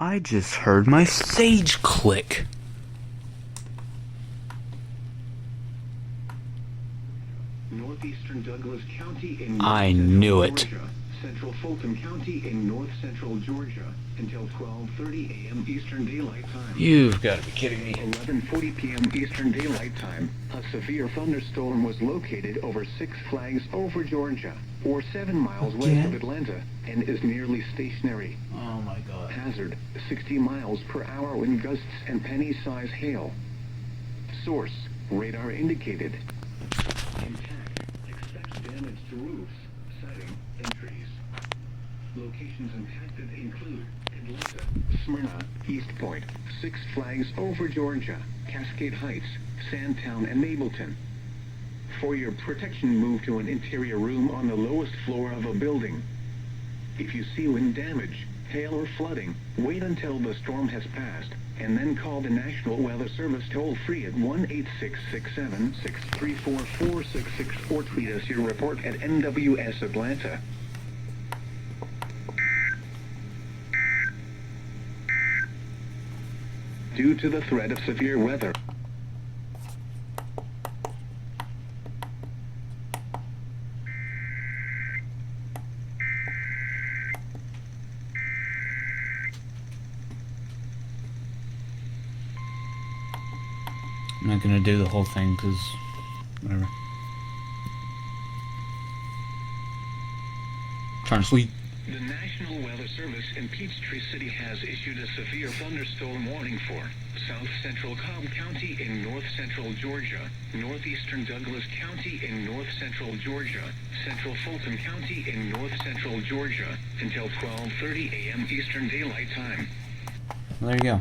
I just heard my sage click. Northeastern Douglas County in I knew it. Georgia. Central Fulton County in north central Georgia until 12:30 a.m. Eastern Daylight Time. You've got to be kidding me. 11:40 p.m. Eastern Daylight Time. A severe thunderstorm was located over 6 Flags over Georgia, or 7 miles west of Atlanta, and is nearly stationary. Oh my god. Hazard: 60 miles per hour wind gusts and penny-size hail. Source: radar indicated. Impact: expect damage to roofs, siding, and trees. Locations impacted include Atlanta, Smyrna, East Point, 6 Flags over Georgia, Cascade Heights, Sandtown, and Mableton. For your protection, move to an interior room on the lowest floor of a building. If you see wind damage, hail, or flooding, wait until the storm has passed, and then call the National Weather Service toll-free at 1-866-634-4666 or tweet us your report at NWS Atlanta. Due to the threat of severe weather, I'm not gonna do the whole thing because whatever. Trying to sleep. the National Weather Service in Peachtree City has issued a severe thunderstorm warning for south central Cobb County in north central Georgia, northeastern Douglas County in north central Georgia, central Fulton County in north central Georgia until 12:30 a.m. Eastern Daylight Time. Well, there you go.